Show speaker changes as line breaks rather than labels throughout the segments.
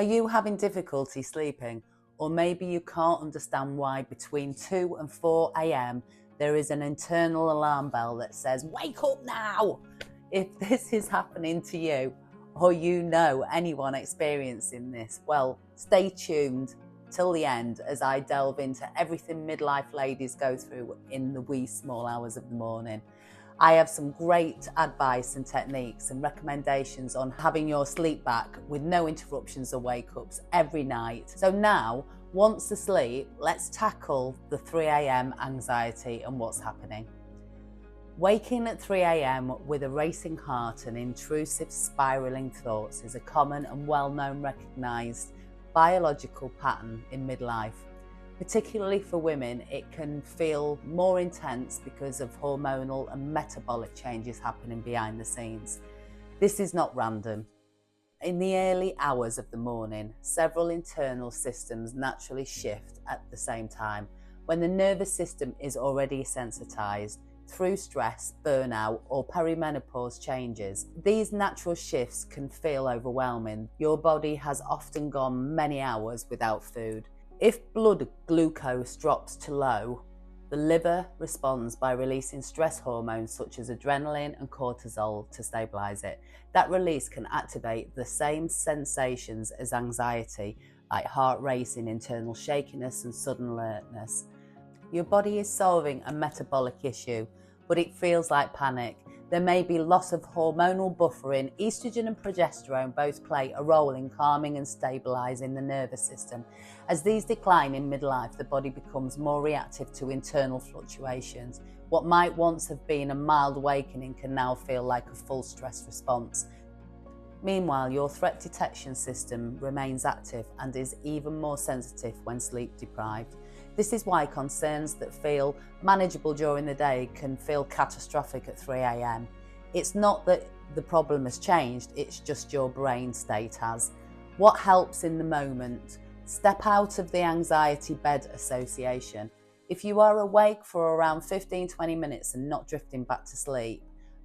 Are you having difficulty sleeping? Or maybe you can't understand why between 2 and 4 a.m. there is an internal alarm bell that says, "Wake up now!" If this is happening to you, or you know anyone experiencing this, well, stay tuned till the end as I delve into everything midlife ladies go through in the wee small hours of the morning. I have some great advice and techniques and recommendations on having your sleep back with no interruptions or wake-ups every night. So now, once asleep, let's tackle the 3 a.m. anxiety and what's happening. Waking at 3 a.m. with a racing heart and intrusive spiralling thoughts is a common and well-known recognised biological pattern in midlife. Particularly for women, it can feel more intense because of hormonal and metabolic changes happening behind the scenes. This is not random. In the early hours of the morning, several internal systems naturally shift at the same time when the nervous system is already sensitized through stress, burnout, or perimenopause changes. These natural shifts can feel overwhelming. Your body has often gone many hours without food. If blood glucose drops to low, the liver responds by releasing stress hormones such as adrenaline and cortisol to stabilise it. That release can activate the same sensations as anxiety, like heart racing, internal shakiness, and sudden alertness. Your body is solving a metabolic issue, but it feels like panic. There may be loss of hormonal buffering. Estrogen and progesterone both play a role in calming and stabilising the nervous system. As these decline in midlife, the body becomes more reactive to internal fluctuations. What might once have been a mild awakening can now feel like a full stress response. Meanwhile, your threat detection system remains active and is even more sensitive when sleep deprived. This is why concerns that feel manageable during the day can feel catastrophic at 3 a.m. It's not that the problem has changed, it's just your brain state has. What helps in the moment? Step out of the anxiety bed association. If you are awake for around 15-20 minutes and not drifting back to sleep,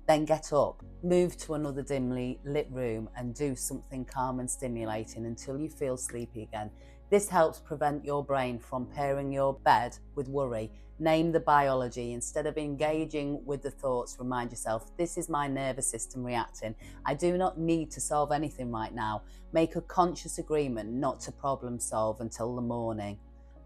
then get up, move to another dimly lit room and do something calm and stimulating until you feel sleepy again. This helps prevent your brain from pairing your bed with worry. Name the biology. Instead of engaging with the thoughts, remind yourself, this is my nervous system reacting. I do not need to solve anything right now. Make a conscious agreement not to problem solve until the morning.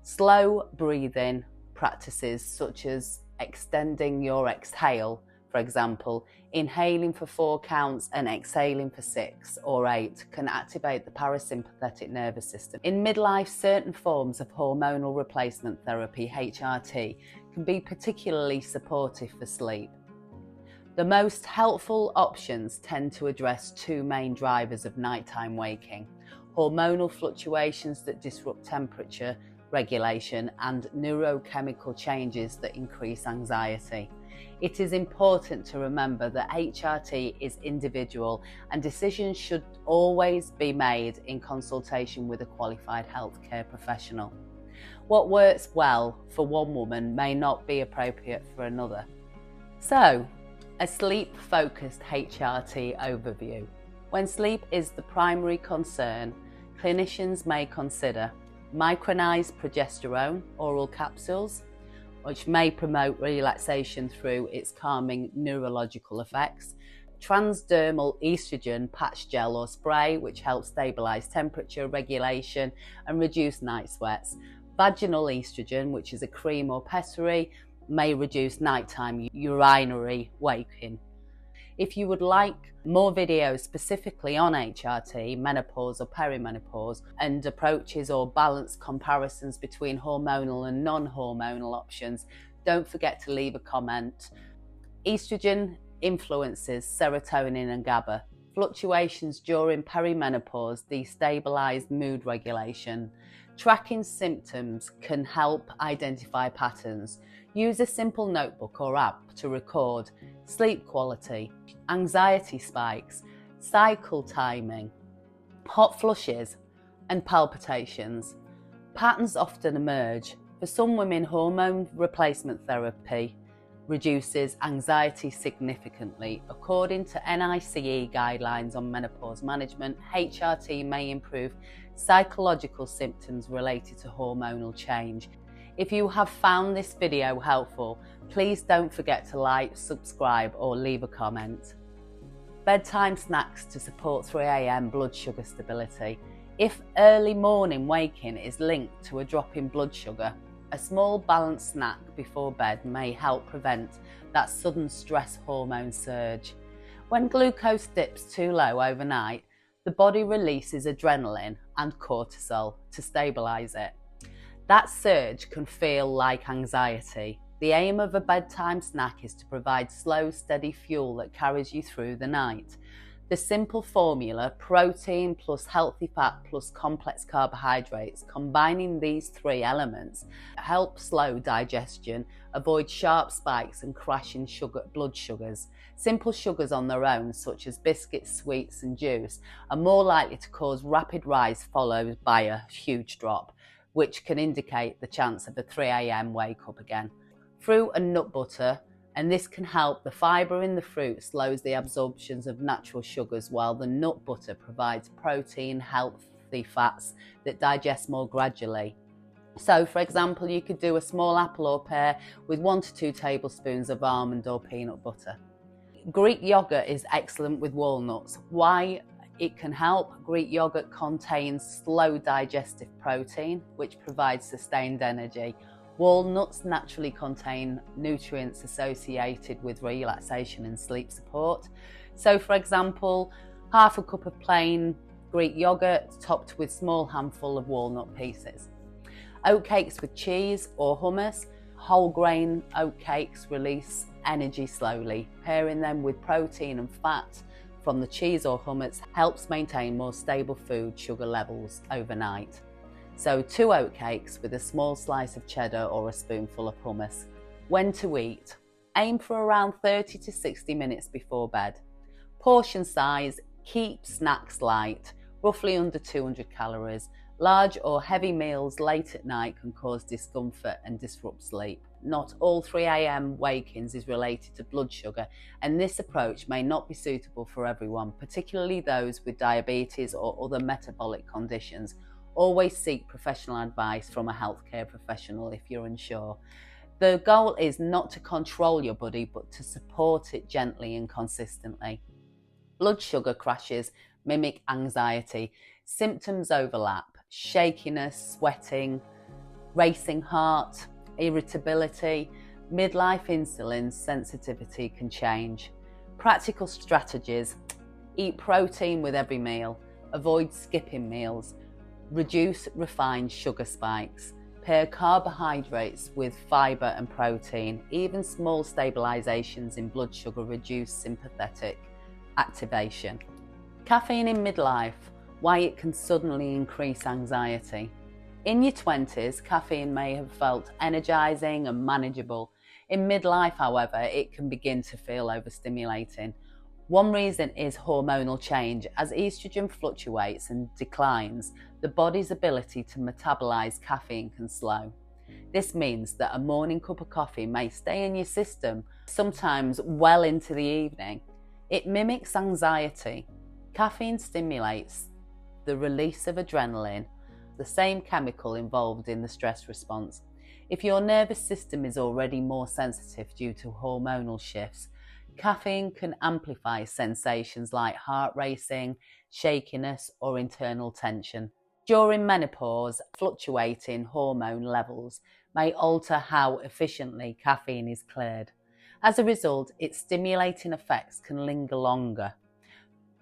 Slow breathing practices such as extending your exhale, for example, inhaling for 4 counts and exhaling for 6 or 8 can activate the parasympathetic nervous system. In midlife, certain forms of hormonal replacement therapy, HRT, can be particularly supportive for sleep. The most helpful options tend to address 2 main drivers of nighttime waking: hormonal fluctuations that disrupt temperature regulation and neurochemical changes that increase anxiety. It is important to remember that HRT is individual and decisions should always be made in consultation with a qualified healthcare professional. What works well for one woman may not be appropriate for another. So, a sleep-focused HRT overview. When sleep is the primary concern, clinicians may consider micronized progesterone oral capsules, which may promote relaxation through its calming neurological effects, transdermal estrogen patch gel or spray, which helps stabilise temperature regulation and reduce night sweats, vaginal estrogen, which is a cream or pessary, may reduce nighttime urinary waking. If you would like more videos specifically on HRT, menopause or perimenopause, and approaches or balanced comparisons between hormonal and non-hormonal options, don't forget to leave a comment. Estrogen influences serotonin and GABA. Fluctuations during perimenopause destabilize mood regulation. Tracking symptoms can help identify patterns. Use a simple notebook or app to record sleep quality, anxiety spikes, cycle timing, hot flushes, and palpitations. Patterns often emerge. For some women, hormone replacement therapy reduces anxiety significantly. According to NICE guidelines on menopause management, HRT may improve psychological symptoms related to hormonal change. If you have found this video helpful, please don't forget to like, subscribe or leave a comment. Bedtime snacks to support 3 AM blood sugar stability. If early morning waking is linked to a drop in blood sugar, a small balanced snack before bed may help prevent that sudden stress hormone surge. When glucose dips too low overnight, the body releases adrenaline and cortisol to stabilise it. That surge can feel like anxiety. The aim of a bedtime snack is to provide slow, steady fuel that carries you through the night. The simple formula, protein plus healthy fat plus complex carbohydrates, combining these 3 elements, help slow digestion, avoid sharp spikes and crashing blood sugars. Simple sugars on their own, such as biscuits, sweets and juice, are more likely to cause rapid rise followed by a huge drop, which can indicate the chance of a 3 AM wake up again. Fruit and nut butter, and this can help. The fibre in the fruit slows the absorptions of natural sugars, while the nut butter provides protein, healthy fats that digest more gradually. So, for example, you could do a small apple or pear with 1 to 2 tablespoons of almond or peanut butter. Greek yogurt is excellent with walnuts. Why it can help? Greek yogurt contains slow digestive protein, which provides sustained energy. Walnuts naturally contain nutrients associated with relaxation and sleep support. So, for example, half a cup of plain Greek yogurt topped with small handful of walnut pieces. Oatcakes with cheese or hummus. Whole grain oatcakes release energy slowly. Pairing them with protein and fat from the cheese or hummus helps maintain more stable food sugar levels overnight. So 2 oatcakes with a small slice of cheddar or a spoonful of hummus. When to eat. Aim for around 30 to 60 minutes before bed. Portion size, keep snacks light, roughly under 200 calories. Large or heavy meals late at night can cause discomfort and disrupt sleep. Not all 3 AM wakings is related to blood sugar, and this approach may not be suitable for everyone, particularly those with diabetes or other metabolic conditions. Always seek professional advice from a healthcare professional if you're unsure. The goal is not to control your body, but to support it gently and consistently. Blood sugar crashes mimic anxiety. Symptoms overlap: shakiness, sweating, racing heart, irritability. Midlife insulin sensitivity can change. Practical strategies: eat protein with every meal, avoid skipping meals, reduce refined sugar spikes, pair carbohydrates with fibre and protein. Even small stabilisations in blood sugar reduce sympathetic activation. Caffeine in midlife, why it can suddenly increase anxiety. In your 20s, caffeine may have felt energising and manageable. In midlife, however, it can begin to feel overstimulating. One reason is hormonal change. As estrogen fluctuates and declines, the body's ability to metabolize caffeine can slow. This means that a morning cup of coffee may stay in your system, sometimes well into the evening. It mimics anxiety. Caffeine stimulates the release of adrenaline, the same chemical involved in the stress response. If your nervous system is already more sensitive due to hormonal shifts, caffeine can amplify sensations like heart racing, shakiness, or internal tension. During menopause, fluctuating hormone levels may alter how efficiently caffeine is cleared. As a result, its stimulating effects can linger longer,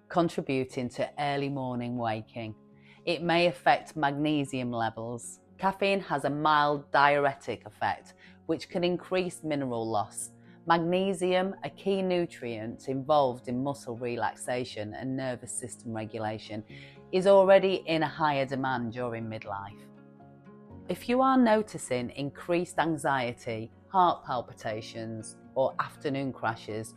contributing to early morning waking. It may affect magnesium levels. Caffeine has a mild diuretic effect, which can increase mineral loss. Magnesium, a key nutrient involved in muscle relaxation and nervous system regulation, is already in a higher demand during midlife. If you are noticing increased anxiety, heart palpitations, or afternoon crashes,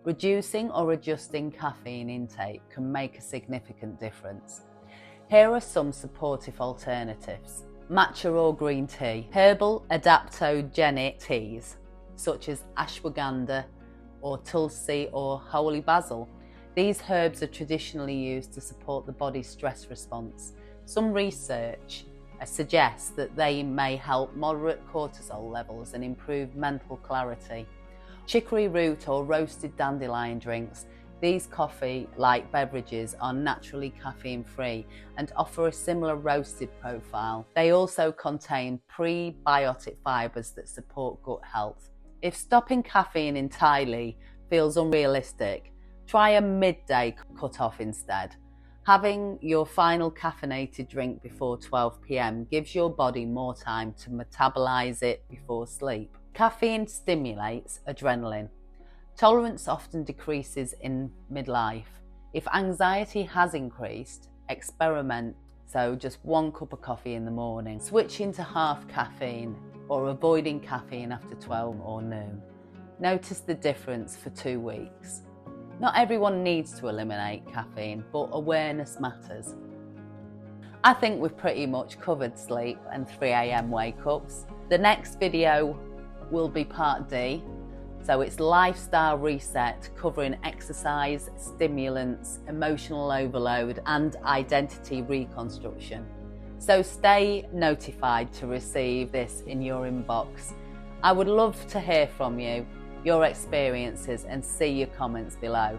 reducing or adjusting caffeine intake can make a significant difference. Here are some supportive alternatives. Matcha or green tea, herbal adaptogenic teas, such as ashwagandha or tulsi or holy basil. These herbs are traditionally used to support the body's stress response. Some research suggests that they may help moderate cortisol levels and improve mental clarity. Chicory root or roasted dandelion drinks. These coffee-like beverages are naturally caffeine-free and offer a similar roasted profile. They also contain prebiotic fibres that support gut health. If stopping caffeine entirely feels unrealistic, try a midday cut-off instead. Having your final caffeinated drink before 12 p.m. gives your body more time to metabolize it before sleep. Caffeine stimulates adrenaline. Tolerance often decreases in midlife. If anxiety has increased, experiment. So just 1 cup of coffee in the morning, switching to half caffeine or avoiding caffeine after 12 or noon. Notice the difference for 2 weeks. Not everyone needs to eliminate caffeine, but awareness matters. I think we've pretty much covered sleep and 3 a.m. wake-ups. The next video will be part D, so it's lifestyle reset, covering exercise, stimulants, emotional overload, and identity reconstruction. So stay notified to receive this in your inbox. I would love to hear from you, your experiences, and see your comments below.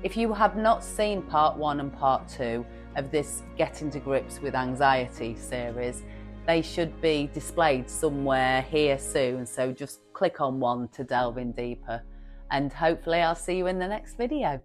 If you have not seen part 1 and part 2 of this Getting to Grips with Anxiety series, they should be displayed somewhere here soon, so just click on one to delve in deeper, and hopefully I'll see you in the next video.